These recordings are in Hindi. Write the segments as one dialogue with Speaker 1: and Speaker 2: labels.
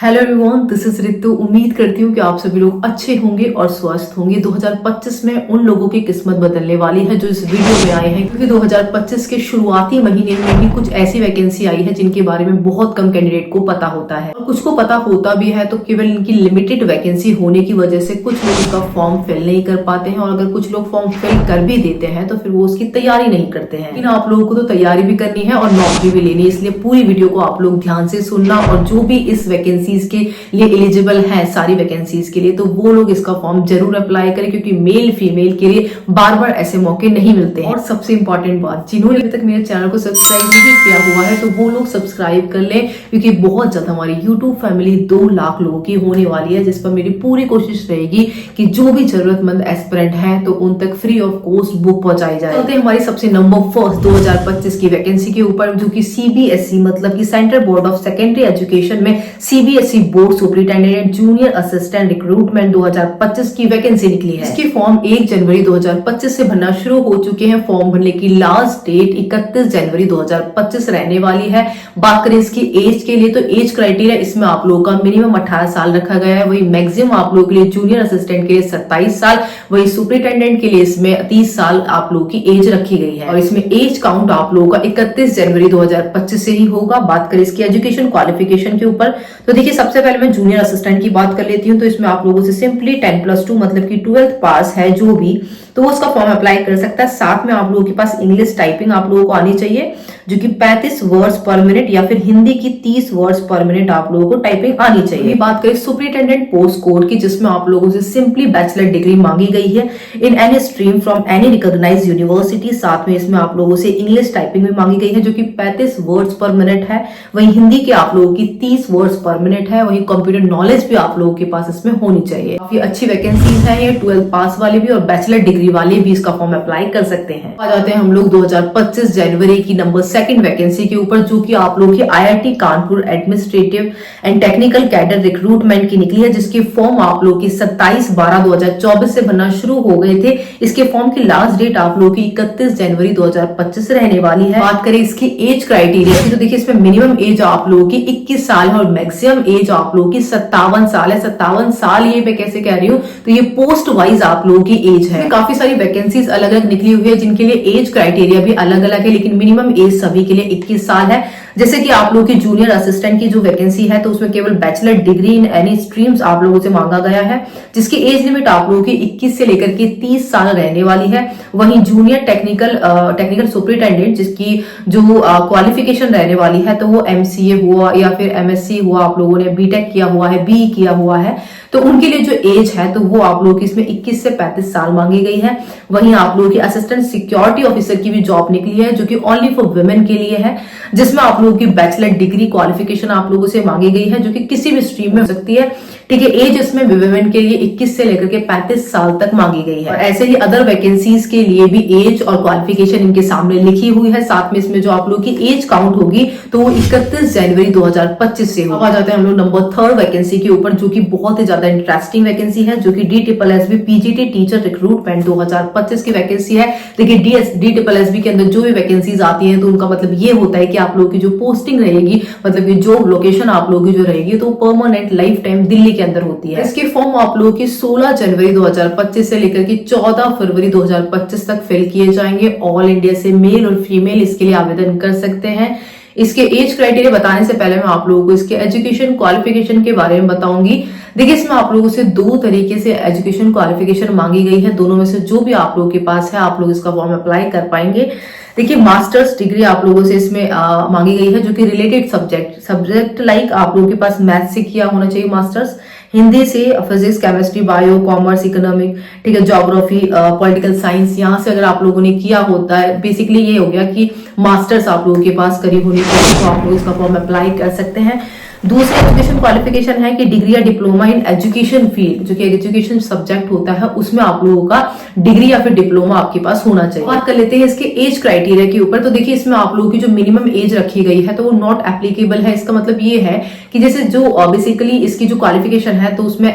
Speaker 1: Hello everyone, this is Ritu. उम्मीद करती हूँ कि आप सभी लोग अच्छे होंगे और स्वस्थ होंगे। 2025 में उन लोगों की किस्मत बदलने वाली है जो इस वीडियो में आए हैं, क्योंकि 2025 के शुरुआती महीने में ही कुछ ऐसी वैकेंसी आई है जिनके बारे में बहुत कम कैंडिडेट को पता होता है, और कुछ को पता होता भी है तो केवल इनकी लिमिटेड वैकेंसी होने की वजह से कुछ लोग इसका फॉर्म फिल नहीं कर पाते हैं, और अगर कुछ लोग फॉर्म फिल कर भी देते हैं तो फिर वो उसकी तैयारी नहीं करते हैं। लेकिन आप लोगों को तो तैयारी भी करनी है और नौकरी भी लेनी है, इसलिए पूरी वीडियो को आप लोग ध्यान से सुनना। और जो भी इस वैकेंसी के लिए एलिजिबल है, सारी वैकेंसीज के लिए, तो वो लोग इसका फॉर्म जरूर अप्लाई करें, क्योंकि मेल फीमेल के लिए बार बार ऐसे मौके नहीं मिलते हैं। और सबसे इंपॉर्टेंट बात, जिन्होंने अभी तक मेरे चैनल को सब्सक्राइब नहीं किया हुआ है तो वो लोग सब्सक्राइब कर लें, क्योंकि बहुत जल्द हमारी यूट्यूब फैमिली 2 लाख लोगों की होने वाली है, जिस पर मेरी पूरी कोशिश रहेगी कि जो भी जरूरतमंद एस्पिरेंट है तो उन तक फ्री ऑफ कॉस्ट बुक पहुंचाई जाए। तो हमारी सबसे नंबर फर्स्ट 2025 की वैकेंसी के ऊपर, जो कि सीबीएसई मतलब कि central board of secondary education में CBSE board superintendent junior assistant recruitment 2025 की वैकेंसी निकली है। इसके फॉर्म 1 जनवरी 2025 से भरना शुरू हो चुके हैं। फॉर्म भरने की लास्ट डेट 31 जनवरी 2025 रहने वाली है। बात करें इसकी एज के लिए, तो एज क्राइटेरिया इसमें आप लोगों का मिनिमम 18 साल रखा गया है। वही मैक्सिमम आप लोगों के लिए जूनियर असिस्टेंट के लिए 27 साल, वही सुपरिटेंडेंट के लिए इसमें 30 साल आप लोगों की एज रखी गई है। और इसमें एज काउंट आप लोगों का 31 जनवरी 2025 से ही होगा। बात करें इसकी एजुकेशन क्वालिफिकेशन के ऊपर, तो देखिए सबसे पहले मैं जूनियर असिस्टेंट की बात कर लेती हूँ। तो इसमें आप लोगों से सिंपली 10+2 मतलब कि 12th पास है जो भी, तो वो उसका फॉर्म अप्लाई कर सकता है। साथ में आप लोगों के पास इंग्लिश टाइपिंग आप लोगों को आनी चाहिए, जो कि 35 वर्ड्स पर मिनट, या फिर हिंदी की 30 वर्ड्स पर मिनट आप लोगों को टाइपिंग आनी चाहिए। बात करें सुपरिटेंडेंट पोस्ट कोड की, जिसमें आप लोगों से सिंपली बैचलर डिग्री मांगी गई है in any stream from any recognised university. साथ में इसमें आप लोगों से इंग्लिश टाइपिंग भी मांगी गई है, जो कि 35 वर्ड्स पर मिनट है। वही हिंदी के आप लोगों की 30 वर्ड्स पर मिनट है। वही कंप्यूटर नॉलेज भी आप लोगों के पास इसमें होनी चाहिए। काफी अच्छी वैकेंसीज है ये, 12th पास वाले भी और बैचलर डिग्री वाले भी इसका फॉर्म अप्लाई कर सकते हैं। आ जाते हैं हम लोग 2025 जनवरी की नंबर 2 वैकेंसी के ऊपर, जो कि आप लोगों की IIT Kanpur administrative and technical cadre recruitment की निकली है, जिसके फॉर्म आप लोगों की 27/12/2024 से भरना शुरू हो गए थे। इसके फॉर्म की लास्ट डेट आप लोगों की 31 जनवरी 2025 रहने वाली है। बात करें इसकी एज क्राइटेरिया की, तो देखिए इसमें मिनिमम एज आप लोगों की 21 साल है और मैक्सिमम एज आप लोगों की 57 साल है। 57 साल ये मैं कैसे कह रही हूँ, तो ये पोस्ट वाइज आप लोगों की एज है। काफी सारी वैकेंसीज अलग अलग निकली हुई है, जिनके लिए एज क्राइटेरिया भी अलग अलग है, लेकिन मिनिमम एज सभी के लिए 21 साल है। जैसे कि आप लोगों की जूनियर असिस्टेंट की जो वैकेंसी है, तो उसमें केवल bachelor degree in any streams आप लोगों से मांगा गया है, जिसकी एज लिमिट आप लोगों की 21 से लेकर के 30 साल रहने वाली है। वहीं जूनियर टेक्निकल सुपरिटेंडेंट जिसकी जो क्वालिफिकेशन रहने वाली है, तो वो एमसीए हुआ या फिर एमएससी हुआ, आप लोगों ने बीटेक किया हुआ है, बीई किया हुआ है, तो उनके लिए जो एज है तो वो आप लोगों की इसमें 21 से 35 साल मांगी गई है। वहीं आप लोगों की असिस्टेंट सिक्योरिटी ऑफिसर की भी जॉब निकली है, जो कि ओनली फॉर वुमेन के लिए है, जिसमें आप लोगों की बैचलर डिग्री क्वालिफिकेशन आप लोगों से मांगी गई है, जो कि किसी भी स्ट्रीम में हो सकती है। ठीक है, एज इसमें वुमेन के लिए 21 से लेकर के 35 साल तक मांगी गई है। और ऐसे ही अदर वैकेंसीज के लिए भी एज और क्वालिफिकेशन इनके सामने लिखी हुई है। साथ में इसमें जो आप लोगों की एज काउंट होगी तो वो 31 जनवरी 2025 से होगा। आ जाते हैं हम लोग नंबर 3 वैकेंसी के ऊपर, जो कि बहुत ही ज्यादा इंटरेस्टिंग वैकेंसी है, जो कि DSSB पीजीटी टीचर रिक्रूटमेंट 2025 की वैकेंसी है। देखिए DSSB के अंदर जो भी वैकेंसीज आती है, तो उनका मतलब ये होता है कि आप लोगों की जो पोस्टिंग रहेगी, मतलब कि जो लोकेशन आप लोगों की जो रहेगी, तो परमानेंट लाइफ टाइम दिल्ली के अंदर होती है। इसके फॉर्म आप लोगों की 16 जनवरी 2025 से लेकर के 14 फरवरी 2025 तक फिल किए जाएंगे। ऑल इंडिया से मेल और फीमेल इसके लिए आवेदन कर सकते हैं। इसके एज क्राइटेरिया बताने से पहले मैं आप लोगों को इसके एजुकेशन क्वालिफिकेशन के बारे में बताऊंगी। देखिए इसमें आप लोगों से 2 तरीके से एजुकेशन क्वालिफिकेशन मांगी गई है, दोनों में से जो भी आप लोगों के पास है आप लोग इसका फॉर्म अप्लाई कर पाएंगे। देखिए मास्टर्स डिग्री आप लोगों से इसमें मांगी गई है, जो कि रिलेटेड सब्जेक्ट लाइक आप लोगों के पास मैथ से किया होना चाहिए मास्टर्स, हिंदी से physics, chemistry, bio, commerce, economic, ठीक है, ज्योग्राफी, पॉलिटिकल साइंस, यहाँ से अगर आप लोगों ने किया होता है, बेसिकली ये हो गया कि मास्टर्स आप लोगों के पास करी होनी चाहिए, तो आप लोग इसका फॉर्म अप्लाई कर सकते हैं। दूसरी एजुकेशन क्वालिफिकेशन है कि डिग्री या डिप्लोमा इन एजुकेशन फील्ड, जो कि एजुकेशन सब्जेक्ट होता है, उसमें आप लोगों का डिग्री या फिर डिप्लोमा आपके पास होना चाहिए। बात कर लेते हैं इसके एज क्राइटेरिया के ऊपर, तो देखिए इसमें आप लोगों की जो मिनिमम एज रखी गई है तो वो नॉट एप्लीकेबल है। इसका मतलब ये है कि जैसे जो बेसिकली इसकी जो क्वालिफिकेशन है, तो उसमें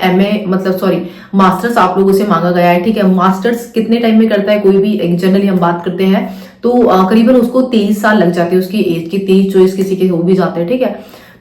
Speaker 1: मास्टर्स आप लोगों से मांगा गया है। ठीक है, मास्टर्स कितने टाइम में करता है कोई भी, जनरली हम बात करते हैं तो करीबन उसको 23 साल लग जाते हैं उसकी एज की, 23-24 किसी के हो भी जाते हैं। ठीक है,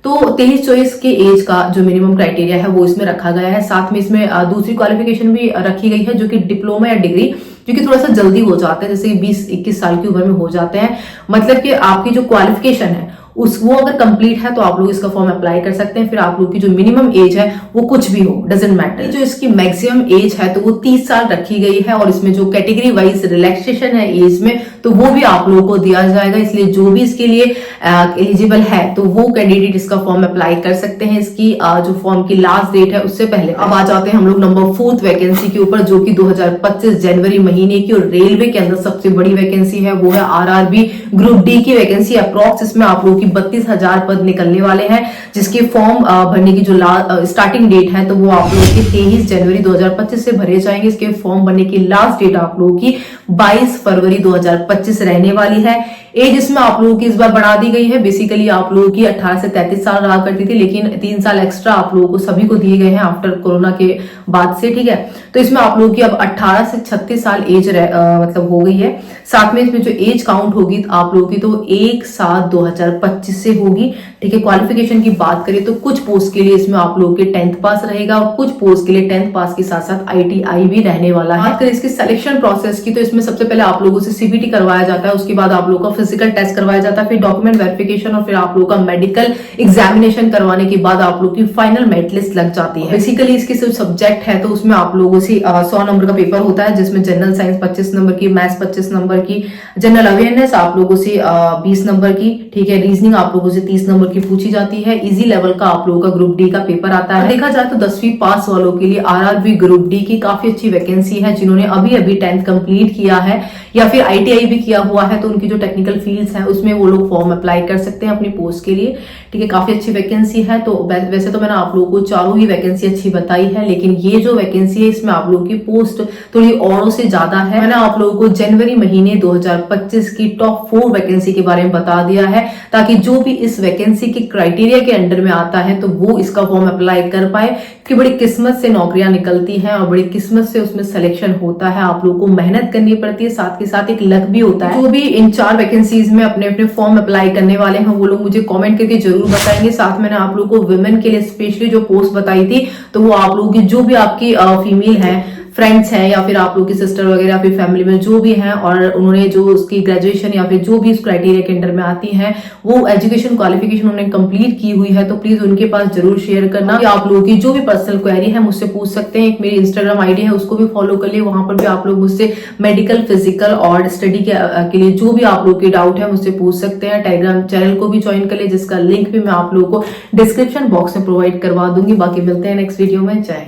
Speaker 1: तो 23-24 के एज का जो मिनिमम क्राइटेरिया है वो इसमें रखा गया है। साथ में इसमें दूसरी क्वालिफिकेशन भी रखी गई है जो कि डिप्लोमा या डिग्री, जो कि थोड़ा सा जल्दी हो जाता है, जैसे 20-21 साल की उम्र में हो जाते हैं। मतलब कि आपकी जो क्वालिफिकेशन है वो अगर कंप्लीट है तो आप लोग इसका फॉर्म अप्लाई कर सकते हैं। फिर आप लोग की जो मिनिमम एज है वो कुछ भी हो, डजेंट मैटर। जो इसकी मैक्सिमम एज है तो वो 30 साल रखी गई है, और इसमें जो कैटेगरी वाइज रिलैक्सेशन है एज में तो वो भी आप लोगों को दिया जाएगा। इसलिए जो भी इसके लिए एलिजिबल है तो वो कैंडिडेट इसका फॉर्म अप्लाई कर सकते हैं। इसकी जो फॉर्म की लास्ट डेट है उससे पहले। अब आ जाते हैं हम लोग नंबर 4th वैकेंसी के ऊपर, जो कि 2025 जनवरी महीने की और रेलवे के अंदर सबसे बड़ी वैकेंसी है, वो है आरआरबी ग्रुप डी की वैकेंसी। अप्रॉक्स इसमें आप लोगों की 32,000 पद निकलने वाले हैं, जिसके फॉर्म भरने की जो स्टार्टिंग डेट है तो वो आप लोगों की 23 जनवरी 2025 से भरे जाएंगे। इसके फॉर्म भरने की लास्ट डेट आप लोगों की 22 फरवरी 2025 रहने वाली है। एज इसमें आप लोगों की इस बार बढ़ा दी गई है। बेसिकली आप लोगों की 18 से 33 साल रहा करती थी, लेकिन 3 साल एक्स्ट्रा आप लोगों को सभी को दिए गए हैं आफ्टर कोरोना के बाद से, ठीक है। तो इसमें आप लोगों की अब 18 से 36 साल एज मतलब हो गई है। साथ में इसमें जो एज काउंट होगी आप लोगों की तो 1/7/2025 से होगी, ठीक है। क्वालिफिकेशन की बात करें तो कुछ पोस्ट के लिए इसमें आप लोगों के 10th पास रहेगा, और कुछ पोस्ट के लिए 10th पास के साथ साथ ITI भी रहने वाला है। अगर इसकी सिलेक्शन प्रोसेस की तो इसमें सबसे पहले आप लोगों से CBT करवाया जाता है, उसके बाद आप लोगों का फिजिकल टेस्ट करवाया जाता है, फिर डॉक्यूमेंट वेरिफिकेशन, और फिर आप लोगों का मेडिकल एग्जामिनेशन करवाने के बाद आप लोगों की फाइनल मेरिट लिस्ट लग जाती है। बेसिकली इसके सिर्फ सब्जेक्ट है तो उसमें आप लोगों से 100 नंबर का पेपर होता है, जिसमें जनरल साइंस 25 नंबर की, मैथ्स 25 नंबर की, जनरल अवेयरनेस आप लोगों से 20 नंबर की, ठीक है। रीजनिंग आप लोगों से 30 नंबर की पूछी जाती है। इजी लेवल का आप लोगों का ग्रुप डी का पेपर आता है। देखा जाए तो 10वीं पास वालों के लिए आरआरबी ग्रुप डी की काफी अच्छी वैकेंसी है। जिन्होंने अभी 10th कंप्लीट किया है या फिर ITI भी किया हुआ है तो उनकी जो टेक्निकल फील्ड्स है उसमें वो लोग फॉर्म अप्लाई कर सकते हैं अपनी पोस्ट के लिए, ठीक है। काफी अच्छी वैकेंसी है। तो वैसे तो मैंने आप लोगों को चारों ही वैकेंसी अच्छी बताई है, लेकिन ये जो वैकेंसी है इसमें आप लोगों की पोस्ट थोड़ी औरों से ज्यादा है। मैंने आप लोगों को जनवरी महीने 2025 की टॉप 4 वैकेंसी के बारे में बता दिया है, ताकि जो भी इस वैकेंसी के क्राइटेरिया के अंडर में आता है तो वो इसका फॉर्म अप्लाई कर पाए, कि बड़ी किस्मत से नौकरियां निकलती हैं और बड़ी किस्मत से उसमें सिलेक्शन होता है। आप लोगों को मेहनत करनी पड़ती है, साथ के साथ एक लक भी होता है। जो भी इन 4 वैकेंसीज में अपने अपने फॉर्म अप्लाई करने वाले हैं वो लोग मुझे कमेंट करके जरूर बताएंगे। साथ मैंने आप लोगों को वुमेन के लिए स्पेशली जो पोस्ट बताई थी तो वो आप लोगों की जो भी आपकी फीमेल है, फ्रेंड्स हैं या फिर आप लोग की सिस्टर वगैरह या फिर फैमिली में जो भी हैं और उन्होंने जो उसकी ग्रेजुएशन या फिर जो भी उस क्राइटेरिया के अंडर में आती हैं वो एजुकेशन क्वालिफिकेशन उन्होंने कंप्लीट की हुई है, तो प्लीज उनके पास जरूर शेयर करना। आप लोगों की जो भी पर्सनल क्वेरी है मुझसे पूछ सकते हैं। एक मेरी इंस्टाग्राम आईडी है उसको भी फॉलो कर लिए, वहां पर भी आप लोग मुझसे मेडिकल, फिजिकल और स्टडी के लिए जो भी आप लोग के डाउट है मुझसे पूछ सकते हैं। टेलीग्राम चैनल को भी ज्वाइन कर ले, जिसका लिंक भी मैं आप लोगों को डिस्क्रिप्शन बॉक्स में प्रोवाइड करवा दूंगी। बाकी मिलते हैं नेक्स्ट वीडियो में। जय